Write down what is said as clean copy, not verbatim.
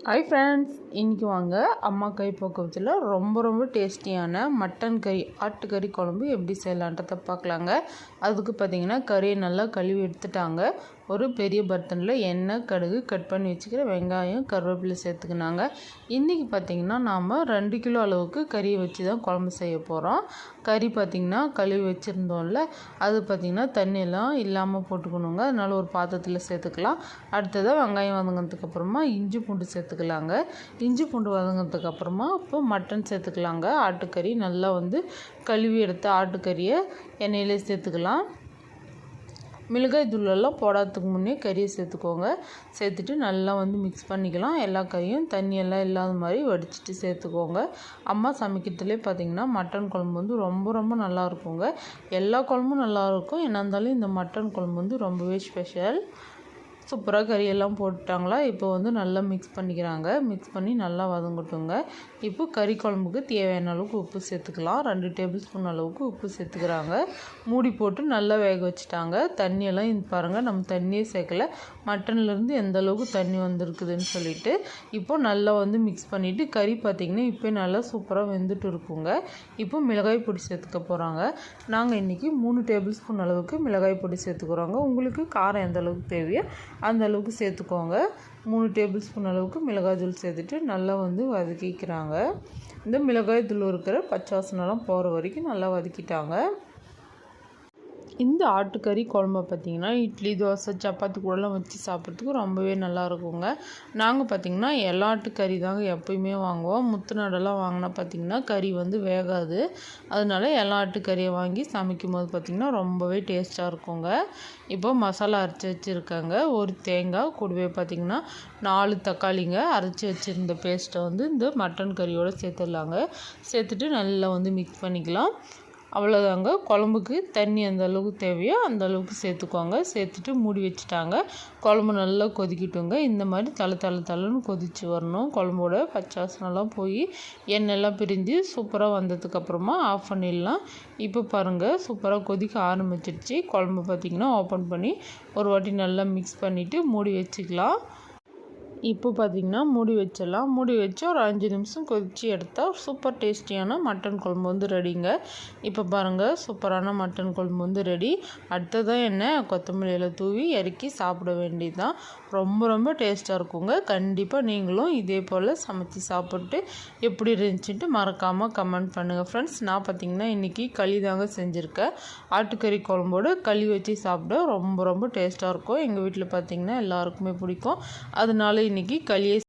Hi friends, இன்றைக்கி வாங்க அம்மா கை பக்குவத்தில் ரொம்ப டேஸ்டியான மட்டன் கறி ஆட்டுக்கறி குழம்பு எப்படி செய்யலான்றதை பார்க்கலாங்க. அதுக்கு பார்த்திங்கன்னா கறியை நல்லா கழுவி எடுத்துட்டாங்க. ஒரு பெரிய பர்த்தனில் எண்ணெய், கடுகு, கட் பண்ணி வச்சுக்கிற வெங்காயம், கருவேப்பிலை சேர்த்துக்கினாங்க. இன்றைக்கி பார்த்திங்கன்னா நாம் 2 கிலோ அளவுக்கு கறியை வச்சு தான் குழம்பு செய்ய போகிறோம். கறி பார்த்திங்கன்னா கழுவி வச்சுருந்தோம்ல, அது பார்த்திங்கன்னா தண்ணியெல்லாம் இல்லாமல் போட்டுக்கணுங்க. அதனால் ஒரு பாத்திரத்தில் சேர்த்துக்கலாம். அடுத்ததாக வெங்காயம் வதங்கினதுக்கப்புறமா இஞ்சி பூண்டு சேர்த்துக்கலாங்க. இஞ்சி பூண்டு வதங்கினதுக்கப்புறமா இப்போ மட்டன் சேர்த்துக்கலாங்க. ஆட்டுக்கறி நல்லா கழுவி எடுத்த ஆட்டுக்கறியை எண்ணெயிலே சேர்த்துக்கலாம். மிளகாய் தூளெல்லாம் போடாததுக்கு முன்னே கறியை சேர்த்துக்கோங்க. சேர்த்துட்டு நல்லா மிக்ஸ் பண்ணிக்கலாம். எல்லா கறியும் தண்ணியெல்லாம் இல்லாத மாதிரி வடிச்சிட்டு சேர்த்துக்கோங்க. அம்மா சமைக்கிறதுலே பார்த்திங்கன்னா மட்டன் குழம்பு ரொம்ப நல்லா இருக்குங்க. எல்லா குழம்பும் நல்லாயிருக்கும். என்ன இருந்தாலும் இந்த மட்டன் குழம்பு ரொம்பவே ஸ்பெஷல். சூப்பராக கறியெல்லாம் போட்டுட்டாங்களா. இப்போ நல்லா மிக்ஸ் பண்ணிக்கிறாங்க. மிக்ஸ் பண்ணி நல்லா வதங்கட்டுங்க. இப்போ கறி குழம்புக்கு தேவையான அளவுக்கு உப்பு சேர்த்துக்கலாம். 2 டேபிள் ஸ்பூன் அளவுக்கு உப்பு சேர்த்துக்கிறாங்க. மூடி போட்டு நல்லா வேக வச்சுட்டாங்க. தண்ணியெல்லாம் பாருங்கள், நம்ம தண்ணியே சேர்க்கலை. மட்டன்லேருந்து எந்த அளவுக்கு தண்ணி வந்திருக்குதுன்னு சொல்லிட்டு இப்போ நல்லா மிக்ஸ் பண்ணிவிட்டு கறி பார்த்திங்கன்னா இப்போ நல்லா சூப்பராக வெந்துட்டு இருக்குங்க. இப்போ மிளகாய் பொடி சேர்த்துக்க போகிறாங்க. நாங்கள் இன்றைக்கி 3 டேபிள் ஸ்பூன் அளவுக்கு மிளகாய் பொடி சேர்த்துக்கிறோங்க. உங்களுக்கு காரம் எந்த அளவுக்கு தேவையோ அந்த அளவுக்கு சேர்த்துக்கோங்க. 3 டேபிள் ஸ்பூன் அளவுக்கு மிளகாய் தூள் சேர்த்துட்டு நல்லா வதக்கிக்கிறாங்க. இந்த மிளகாய் தூள் இருக்கிற பச்சை வாசனைலாம் போகிற வரைக்கும் நல்லா வதக்கிட்டாங்க. இந்த ஆட்டுக்கறி குழம்பை பார்த்திங்கன்னா இட்லி, தோசை, சப்பாத்தி கூடலாம் வச்சு சாப்பிட்றதுக்கு ரொம்பவே நல்லா இருக்குங்க. நாங்கள் பார்த்திங்கன்னா எலாட்டுக்கறி தாங்க எப்பயுமே வாங்குவோம். முத்துநாடெல்லாம் வாங்கினா பார்த்திங்கன்னா கறி வேகாது. அதனால எலாட்டுக்கறியை வாங்கி சமைக்கும் போது பார்த்திங்கன்னா ரொம்பவே டேஸ்ட்டாக இருக்குங்க. இப்போ மசாலா அரைச்சி வச்சுருக்காங்க. ஒரு தேங்காய் கூடவே பார்த்திங்கன்னா 4 தக்காளிங்க அரைச்சி வச்சுருந்த பேஸ்ட்டை இந்த மட்டன் கறியோடு சேர்த்துடலாங்க. சேர்த்துட்டு நல்லா மிக்ஸ் பண்ணிக்கலாம். அவ்வளோதாங்க. குழம்புக்கு தண்ணி எந்த அளவுக்கு தேவையோ அந்த அளவுக்கு சேர்த்துக்கோங்க. சேர்த்துட்டு மூடி வச்சுட்டாங்க. குழம்பு நல்லா கொதிக்கிட்டுங்க. இந்த மாதிரி தளன்னு கொதித்து வரணும். குழம்போட பச்சை வாசனைலாம் போய் எண்ணெய்லாம் பிரிஞ்சு சூப்பராக வந்ததுக்கப்புறமா ஆஃப் பண்ணிடலாம். இப்போ பாருங்கள், சூப்பராக கொதிக்க ஆரம்பிச்சிடுச்சு. குழம்பு பார்த்திங்கன்னா ஓப்பன் பண்ணி ஒரு வாட்டி நல்லா மிக்ஸ் பண்ணிவிட்டு மூடி வச்சுக்கலாம். இப்போ பார்த்திங்கன்னா மூடி வச்சிடலாம். மூடி வச்சு ஒரு 5 நிமிஷம் கொதித்து எடுத்தால் சூப்பர் டேஸ்டியான மட்டன் குழம்பு ரெடிங்க. இப்போ பாருங்கள், சூப்பரான மட்டன் குழம்பு ரெடி. அடுத்ததான் என்ன, கொத்தமல்லியில் தூவி இறக்கி சாப்பிட வேண்டியது தான். ரொம்ப டேஸ்ட்டாக இருக்குங்க. கண்டிப்பாக நீங்களும் இதே போல் சமைச்சி சாப்பிட்டு எப்படி இருந்துச்சுன்ட்டு மறக்காமல் கமெண்ட் பண்ணுங்கள் ஃப்ரெண்ட்ஸ். நான் பார்த்திங்கன்னா இன்றைக்கி களி தாங்க செஞ்சுருக்கேன். ஆட்டுக்கறி குழம்போடு களி வச்சு சாப்பிட ரொம்ப டேஸ்ட்டாக இருக்கும். எங்கள் வீட்டில் பார்த்திங்கன்னா எல்லாருக்குமே பிடிக்கும். அதனால இன்றைக்கி களியை